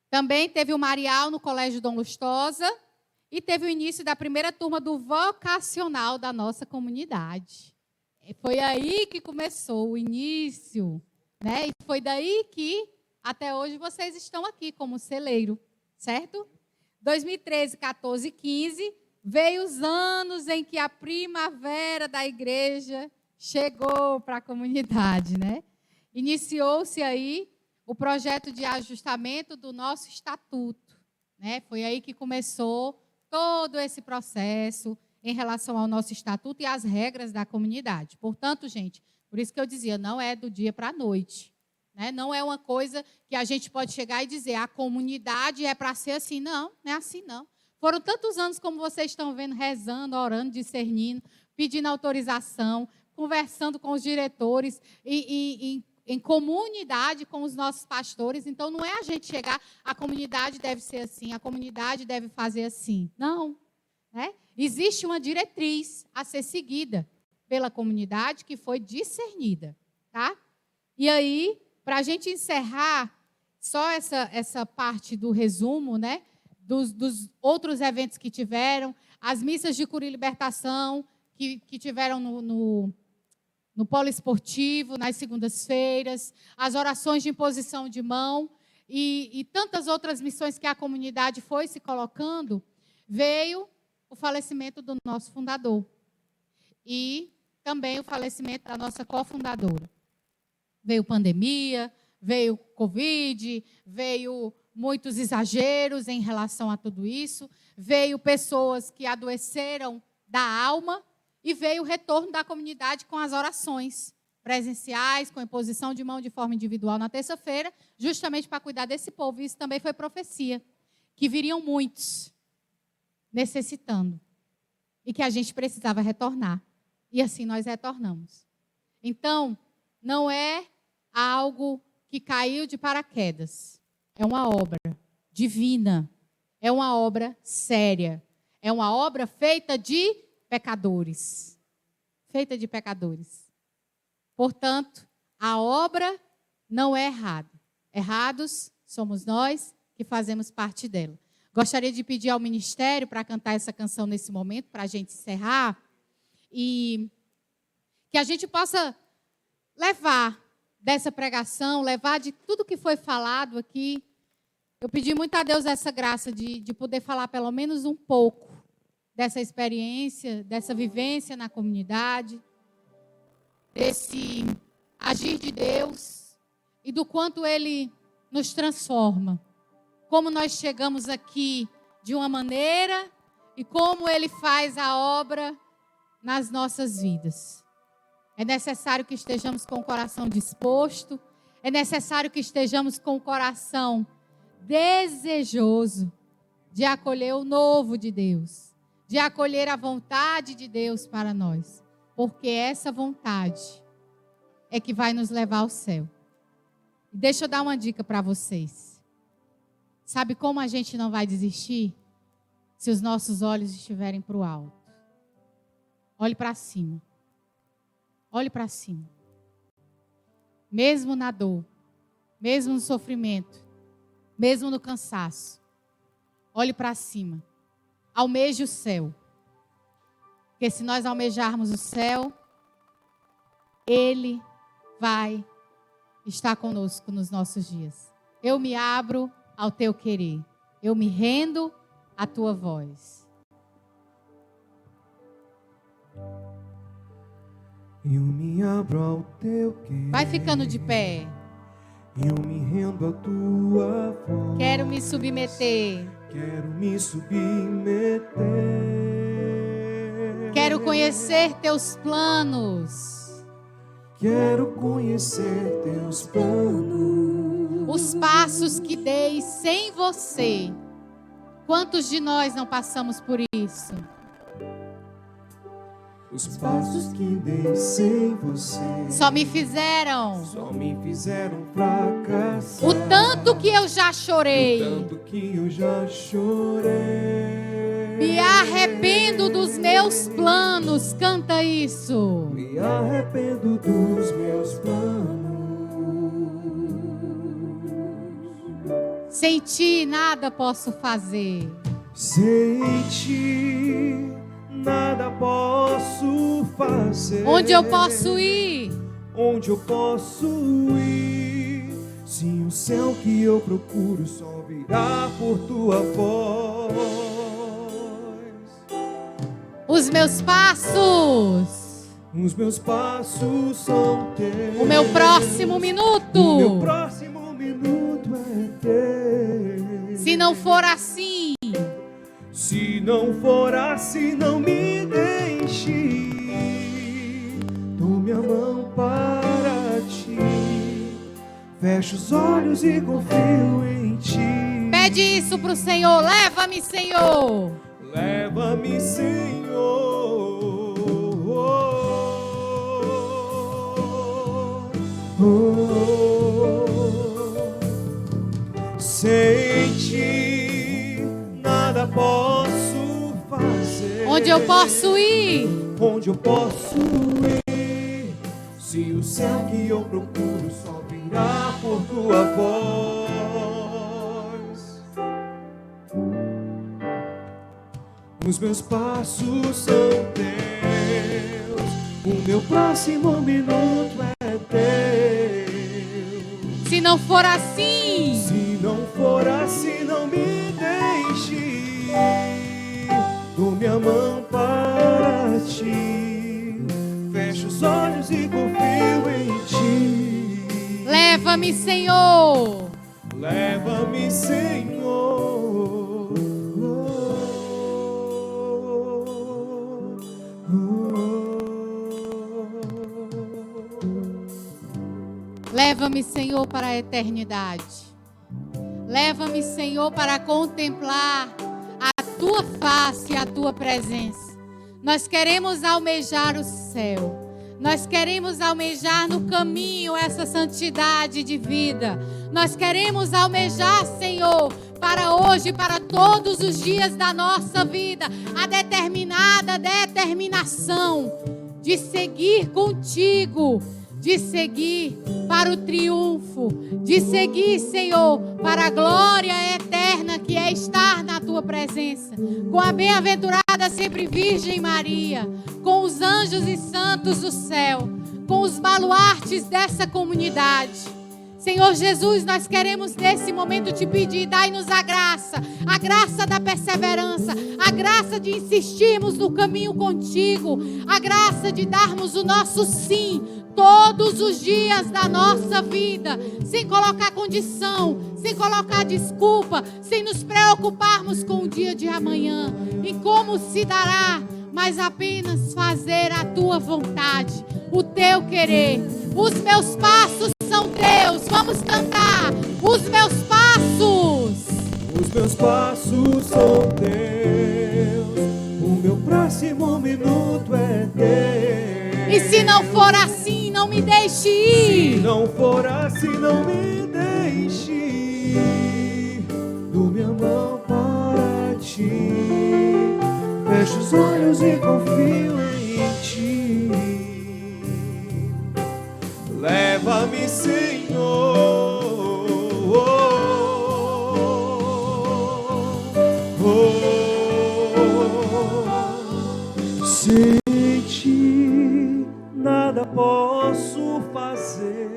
Também teve o Marial no Colégio Dom Lustosa. E teve o início da primeira turma do vocacional da nossa comunidade. Foi aí que começou o início. Né? E foi daí que, até hoje, vocês estão aqui como celeiro. Certo? 2013, 14 e 15, veio os anos em que a primavera da igreja chegou para a comunidade, né? Iniciou-se aí o projeto de ajustamento do nosso estatuto, né? Foi aí que começou todo esse processo em relação ao nosso estatuto e às regras da comunidade. Portanto, gente, por isso que eu dizia, não é do dia para a noite. Né? Não é uma coisa que a gente pode chegar e dizer, a comunidade é para ser assim. Não, não é assim não. Foram tantos anos como vocês estão vendo, rezando, orando, discernindo, pedindo autorização, conversando com os diretores, em comunidade com os nossos pastores. Então, não é a gente chegar, a comunidade deve ser assim, a comunidade deve fazer assim. Não. Né? Existe uma diretriz a ser seguida pela comunidade que foi discernida. Tá? E aí, para a gente encerrar só essa parte do resumo, né, dos outros eventos que tiveram, as missas de cura e libertação que tiveram no polo esportivo, nas segundas-feiras, as orações de imposição de mão e tantas outras missões que a comunidade foi se colocando, veio o falecimento do nosso fundador e também o falecimento da nossa cofundadora. Veio pandemia, veio Covid, veio muitos exageros em relação a tudo isso, veio pessoas que adoeceram da alma e veio o retorno da comunidade com as orações presenciais, com imposição de mão de forma individual na terça-feira, justamente para cuidar desse povo. Isso também foi profecia, que viriam muitos necessitando e que a gente precisava retornar. E assim nós retornamos. Então, não é algo que caiu de paraquedas. É uma obra divina. É uma obra séria. É uma obra feita de pecadores. Feita de pecadores. Portanto, a obra não é errada. Errados somos nós que fazemos parte dela. Gostaria de pedir ao ministério para cantar essa canção nesse momento, para a gente encerrar. E que a gente possa levar dessa pregação, levar de tudo que foi falado aqui. Eu pedi muito a Deus essa graça de poder falar pelo menos um pouco dessa experiência, dessa vivência na comunidade, desse agir de Deus e do quanto Ele nos transforma. Como nós chegamos aqui de uma maneira e como Ele faz a obra nas nossas vidas. É necessário que estejamos com o coração disposto. É necessário que estejamos com o coração desejoso de acolher o novo de Deus. De acolher a vontade de Deus para nós. Porque essa vontade é que vai nos levar ao céu. E deixa eu dar uma dica para vocês. Sabe como a gente não vai desistir? Se os nossos olhos estiverem para o alto. Olhe para cima. Olhe para cima. Mesmo na dor, mesmo no sofrimento, mesmo no cansaço, olhe para cima. Almeje o céu. Porque se nós almejarmos o céu, Ele vai estar conosco nos nossos dias. Eu me abro ao teu querer. Eu me rendo à tua voz. Eu me abro ao teu querer. Vai ficando de pé. Eu me rendo à tua voz. Quero me submeter. Quero me submeter. Quero conhecer teus planos. Quero conhecer teus planos. Os passos que dei sem você. Quantos de nós não passamos por isso? Os passos que dei sem você Só me fizeram fracassar. o tanto que eu já chorei. O tanto que eu já chorei. Me arrependo dos meus planos. Canta isso. Me arrependo dos meus planos. Sem ti nada posso fazer. Sem ti nada posso fazer. Onde eu posso ir? Onde eu posso ir? Se o céu que eu procuro só virá por tua voz. Os meus passos. Os meus passos são teus. O meu próximo minuto. O meu próximo minuto é teu. Se não for assim, se não for assim, não me deixe. Tome a mão para ti. Fecho os olhos e confio em ti. pede isso pro Senhor. Leva-me, Senhor. Leva-me, Senhor. Sem ti nada posso fazer. Onde eu posso ir? Onde eu posso ir? Se o céu que eu procuro só virá por tua voz. Os meus passos são teus. O meu próximo minuto é teu. Se não for assim, Se não for assim, não me deixe. Dou minha mão para ti. Fecho os olhos e confio em ti. leva-me, Senhor. Leva-me, Senhor. Leva-me, Senhor, para a eternidade. Leva-me, Senhor, para contemplar a tua face e a tua presença. Nós queremos almejar o céu. Nós queremos almejar no caminho essa santidade de vida. Nós queremos almejar, Senhor, para hoje, para todos os dias da nossa vida, a determinada determinação de seguir contigo, de seguir para o triunfo, de seguir, Senhor, para a glória eterna que é estar na tua presença, com a bem-aventurada sempre Virgem Maria, com os anjos e santos do céu, com os baluartes dessa comunidade. Senhor Jesus, nós queremos nesse momento te pedir, dai-nos a graça da perseverança, a graça de insistirmos no caminho contigo, a graça de darmos o nosso sim todos os dias da nossa vida, sem colocar condição, sem colocar desculpa, sem nos preocuparmos com o dia de amanhã, em como se dará, mas apenas fazer a tua vontade, o teu querer. Os meus passos são teus. Vamos cantar. Os meus passos. Os meus passos são teus. O meu próximo minuto é teu. E se não for assim, não me deixe ir. Se não for assim, não me deixe. Dou minha mão para ti. Fecho os olhos e confio em ti. Leva-me, Senhor. Sem ti nada posso fazer.